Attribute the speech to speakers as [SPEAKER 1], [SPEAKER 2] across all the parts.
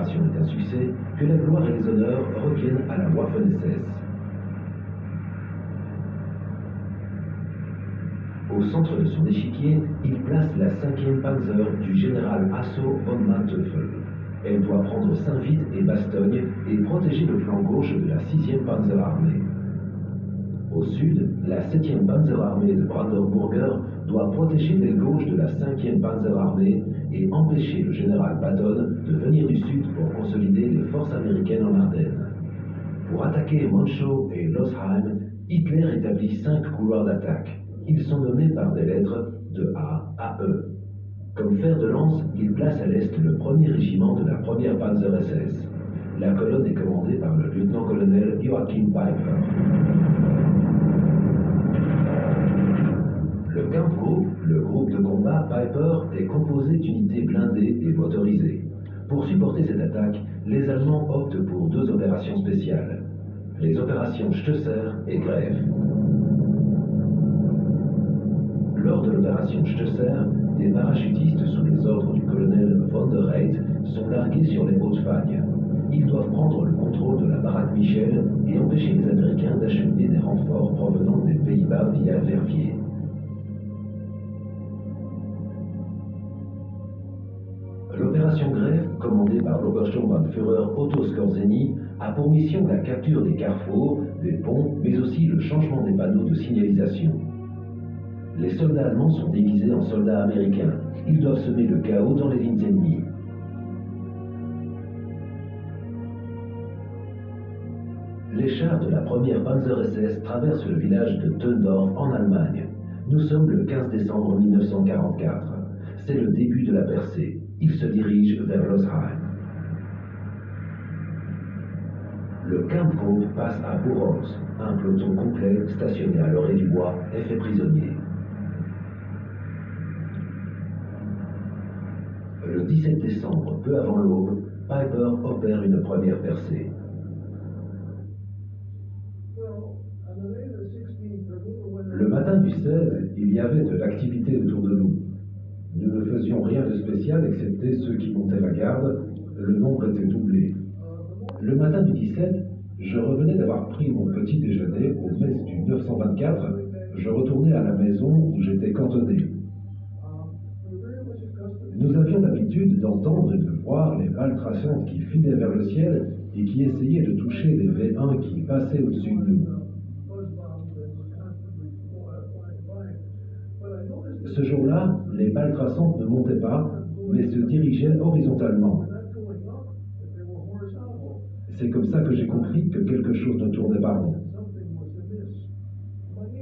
[SPEAKER 1] l'opération est un succès, que la gloire et les honneurs reviennent à la Waffen-SS. Au centre de son échiquier, il place la 5e Panzer du général Hasso von Manteuffel. Elle doit prendre Saint-Vite et Bastogne et protéger le flanc gauche de la 6e Panzerarmee. Au sud, la 7e Panzerarmee de Brandenburger doit protéger l'aile gauche de la 5e Panzerarmee et empêcher le général Patton de venir du sud pour consolider les forces américaines en Ardennes. Pour attaquer Monschau et Losheim, Hitler établit 5 couloirs d'attaque. Ils sont nommés par des lettres de A à E. Comme fer de lance, il place à l'est le 1er régiment de la 1e Panzer-SS. La colonne est commandée par le lieutenant-colonel Joachim Peiper. Le Kampfgruppe, le groupe de combat Peiper, est composé d'unités blindées et motorisées. Pour supporter cette attaque, les Allemands optent pour 2 opérations spéciales, les opérations Stösser et Grève. Lors de l'opération Stösser, des parachutistes sous les ordres du colonel von der Reit sont largués sur les Hautes-Fagnes. Ils doivent prendre le contrôle de la baraque Michel et empêcher les Américains d'acheminer des renforts provenant des Pays-Bas via Verviers. L'opération Grève, commandée par l'Obersturmbannführer Otto Skorzeny, a pour mission la capture des carrefours, des ponts, mais aussi le changement des panneaux de signalisation. Les soldats allemands sont déguisés en soldats américains. Ils doivent semer le chaos dans les lignes ennemies. Les chars de la 1e Panzer-SS traversent le village de Töndorf en Allemagne. Nous sommes le 15 décembre 1944. C'est le début de la percée. Ils se dirigent vers Losheim. Le Kampfgruppe passe à Buchholz. Un peloton complet, stationné à l'orée du bois, est fait prisonnier. Le 17 décembre, peu avant l'aube, Peiper opère une première percée. Le matin du 16, il y avait de l'activité autour de nous. Nous ne faisions rien de spécial excepté ceux qui montaient la garde. Le nombre était doublé. Le matin du 17, je revenais d'avoir pris mon petit déjeuner au mess du 924. Je retournais à la maison où j'étais cantonné. Nous avions l'habitude d'entendre et de voir les balles traçantes qui filaient vers le ciel et qui essayaient de toucher les V1 qui passaient au-dessus de nous. Ce jour-là, les balles traçantes ne montaient pas, mais se dirigeaient horizontalement. C'est comme ça que j'ai compris que quelque chose ne tournait pas rond.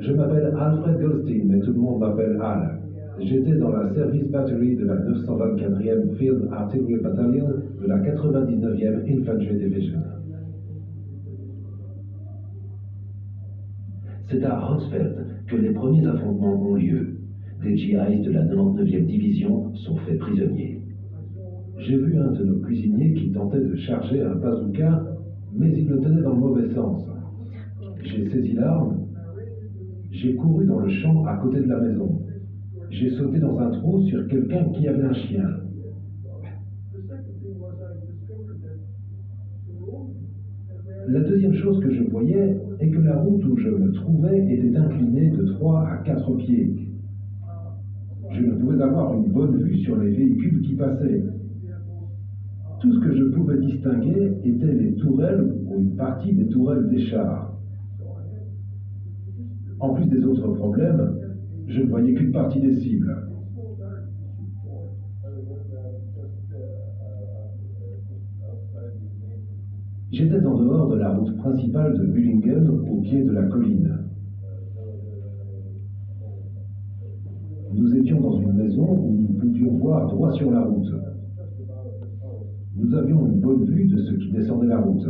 [SPEAKER 1] Je m'appelle Alfred Goldstein, mais tout le monde m'appelle Al. J'étais dans la Service Battery de la 924e Field Artillery Battalion de la 99e Infantry Division. C'est à Hotzfeld que les premiers affrontements ont lieu. Des GIs de la 99e division sont faits prisonniers. J'ai vu un de nos cuisiniers qui tentait de charger un bazooka, mais il le tenait dans le mauvais sens. J'ai saisi l'arme, j'ai couru dans le champ à côté de la maison. J'ai sauté dans un trou sur quelqu'un qui avait un chien. La deuxième chose que je voyais est que la route où je me trouvais était inclinée de 3 à 4 pieds. Je ne pouvais avoir une bonne vue sur les véhicules qui passaient. Tout ce que je pouvais distinguer étaient les tourelles ou une partie des tourelles des chars. En plus des autres problèmes, je ne voyais qu'une partie des cibles. J'étais en dehors de la route principale de Bühlingen, au pied de la colline. Nous étions dans une maison où nous pouvions voir droit sur la route. Nous avions une bonne vue de ce qui descendait la route.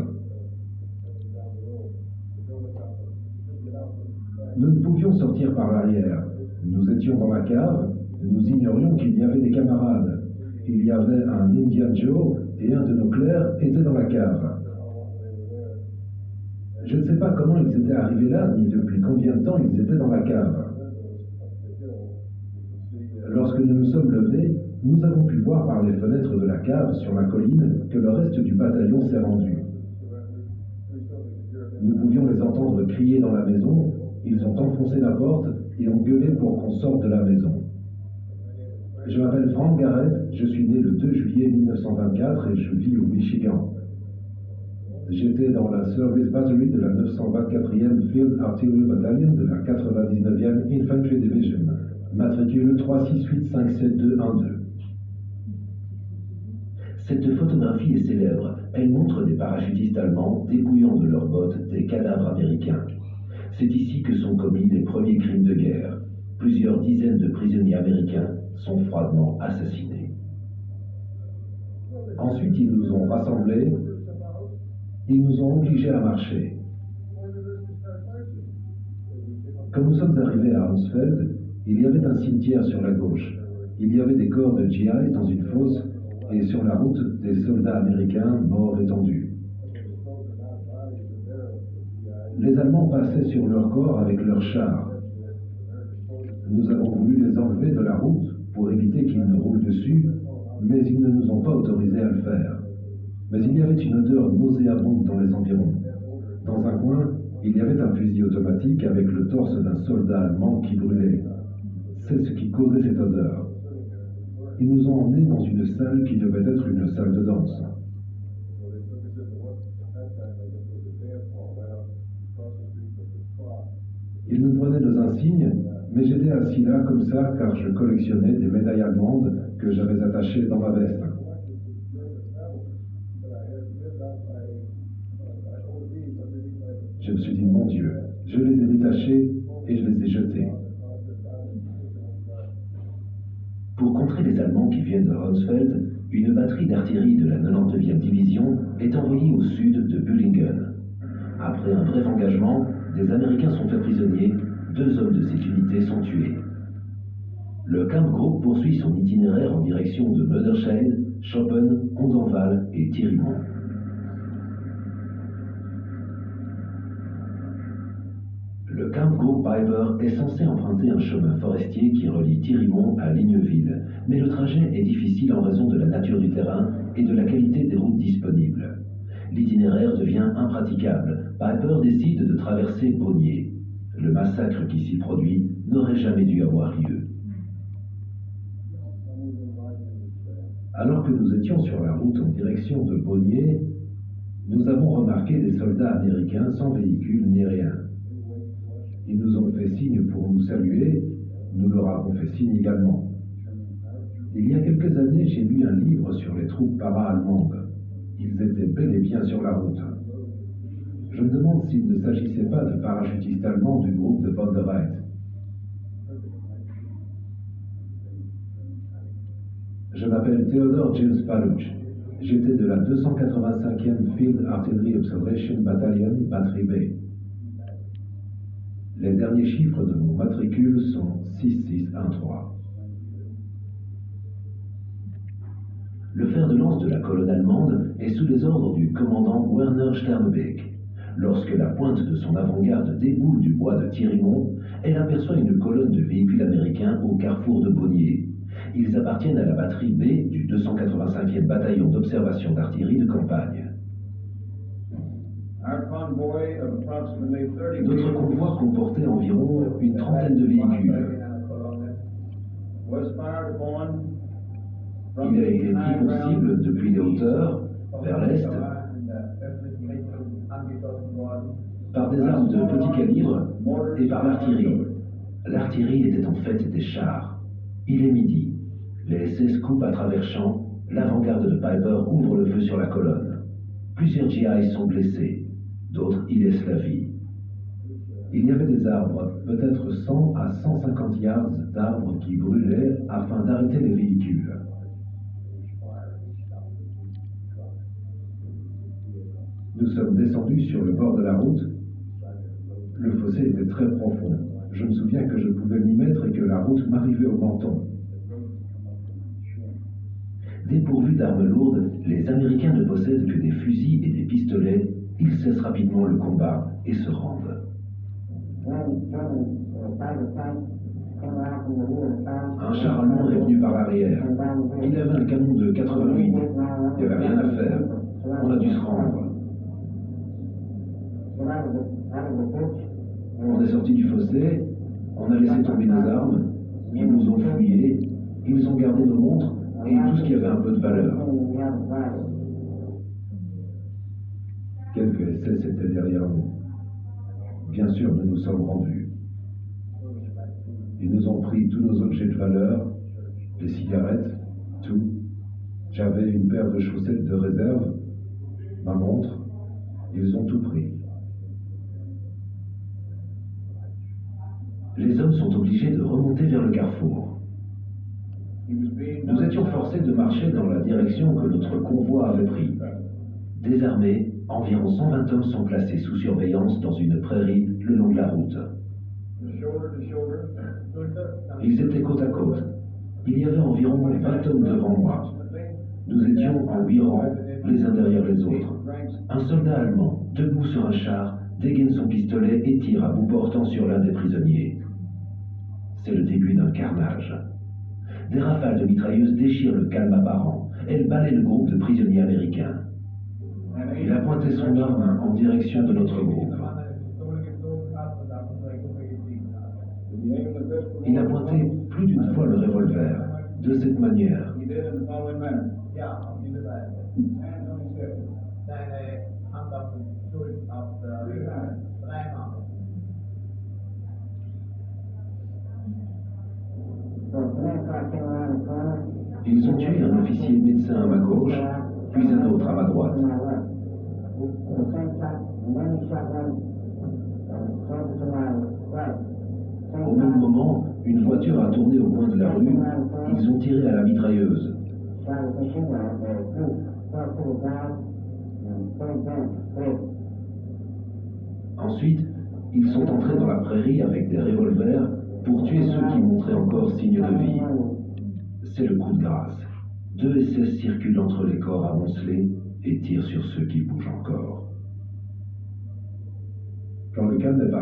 [SPEAKER 1] Nous ne pouvions sortir par l'arrière. Nous étions dans la cave, nous ignorions qu'il y avait des camarades. Il y avait un Indian Joe et un de nos clercs était dans la cave. Je ne sais pas comment ils étaient arrivés là, ni depuis combien de temps ils étaient dans la cave. Lorsque nous nous sommes levés, Nous avons pu voir par les fenêtres de la cave sur la colline que le reste du bataillon s'est rendu. Nous pouvions les entendre crier dans la maison. Ils ont enfoncé la porte et ont gueulé pour qu'on sorte de la maison. Je m'appelle Frank Garrett, je suis né le 2 juillet 1924 et je vis au Michigan. J'étais dans la Service Battery de la 924e Field Artillery Battalion de la 99e Infantry Division, matricule 3685712. Cette photographie est célèbre. Elle montre des parachutistes allemands dépouillant de leurs bottes des cadavres américains. C'est ici que sont commis les premiers crimes de guerre. Plusieurs dizaines de prisonniers américains sont froidement assassinés. Ensuite, ils nous ont rassemblés. Ils nous ont obligés à marcher. Quand nous sommes arrivés à Hansfeld, il y avait un cimetière sur la gauche. Il y avait des corps de GI dans une fosse et sur la route, des soldats américains morts étendus. Les Allemands passaient sur leurs corps avec leurs chars. Nous avons voulu les enlever de la route pour éviter qu'ils ne roulent dessus, mais ils ne nous ont pas autorisés à le faire. Mais il y avait une odeur nauséabonde dans les environs. Dans un coin, il y avait un fusil automatique avec le torse d'un soldat allemand qui brûlait. C'est ce qui causait cette odeur. Ils nous ont emmenés dans une salle qui devait être une salle de danse. Ils nous prenaient de insignes, mais j'étais assis là comme ça car je collectionnais des médailles allemandes que j'avais attachées dans ma veste. Je me suis dit, mon Dieu, je les ai détachés et je les ai jetés. Pour contrer les Allemands qui viennent de Hansfeld, une batterie d'artillerie de la 99e division est envoyée au sud de Bullingen. Après un bref engagement, des Américains sont faits prisonniers, 2 hommes de cette unité sont tués. Le Kampfgruppe poursuit son itinéraire en direction de Möderscheid, Schoppen, Ondenwald et Thierimont. Le Kampfgruppe Piper est censé emprunter un chemin forestier qui relie Thierimont à Ligneville, mais le trajet est difficile en raison de la nature du terrain et de la qualité des routes disponibles. L'itinéraire devient impraticable. Piper décide de traverser Bonnier. Le massacre qui s'y produit n'aurait jamais dû avoir lieu. Alors que nous étions sur la route en direction de Bonnier, nous avons remarqué des soldats américains sans véhicule ni rien. Ils nous ont fait signe pour nous saluer, nous leur avons fait signe également. Il y a quelques années, j'ai lu un livre sur les troupes para-allemandes. Ils étaient bel et bien sur la route. Je me demande s'il ne s'agissait pas de parachutistes allemands du groupe de von der Reit. Je m'appelle Theodor James Paluch. J'étais de la 285e Field Artillery Observation Battalion, batterie B. Les derniers chiffres de mon matricule sont 6613. Le fer de lance de la colonne allemande est sous les ordres du commandant Werner Sternebeck. Lorsque la pointe de son avant-garde déboule du bois de Thierimont, elle aperçoit une colonne de véhicules américains au carrefour de Bonnier. Ils appartiennent à la batterie B du 285e bataillon d'observation d'artillerie de campagne. Notre convoi comportait environ une trentaine de véhicules. Il a été pris pour cible depuis les hauteurs, vers l'est, par des armes de petit calibre et par l'artillerie. L'artillerie était en fait des chars. Il est midi. Les SS coupent à travers champs. L'avant-garde de Piper ouvre le feu sur la colonne. Plusieurs GI sont blessés. D'autres y laissent la vie. Il y avait des arbres, peut-être 100 à 150 yards d'arbres qui brûlaient afin d'arrêter les véhicules. Nous sommes descendus sur le bord de la route. Le fossé était très profond. Je me souviens que je pouvais m'y mettre et que la route m'arrivait au menton. Dépourvus d'armes lourdes, les Américains ne possèdent que des fusils et des pistolets. Ils cessent rapidement le combat et se rendent. Un char allemand est venu par l'arrière. Il avait un canon de 88. Il n'y avait rien à faire. On a dû se rendre. On est sorti du fossé, on a laissé tomber nos armes, ils nous ont fouillés, ils ont gardé nos montres et tout ce qui avait un peu de valeur. Quelques SS étaient derrière nous. Bien sûr, nous nous sommes rendus. Ils nous ont pris tous nos objets de valeur, les cigarettes, tout. J'avais une paire de chaussettes de réserve, ma montre. Ils ont tout pris. Les hommes sont obligés de remonter vers le carrefour. Nous étions forcés de marcher dans la direction que notre convoi avait pris. Désarmés, environ 120 hommes sont placés sous surveillance dans une prairie le long de la route. Ils étaient côte à côte. Il y avait environ 20 hommes devant moi. Nous étions en 8 rangs, les uns derrière les autres. Un soldat allemand, debout sur un char, dégaine son pistolet et tire à bout portant sur l'un des prisonniers. C'est le début d'un carnage. Des rafales de mitrailleuses déchirent le calme apparent. Elles balaient le groupe de prisonniers américains. Il a pointé son arme en direction de notre groupe. Il a pointé plus d'une fois le revolver, de cette manière. Ils ont tué un officier médecin à ma gauche, puis un autre à ma droite. Au même moment, une voiture a tourné au coin de la rue. Ils ont tiré à la mitrailleuse. Ensuite, ils sont entrés dans la prairie avec des revolvers pour tuer ceux qui montraient encore signe de vie. C'est le coup de grâce. 2 SS circulent entre les corps amoncelés et tirent sur ceux qui bougent encore. Quand le calme est parti,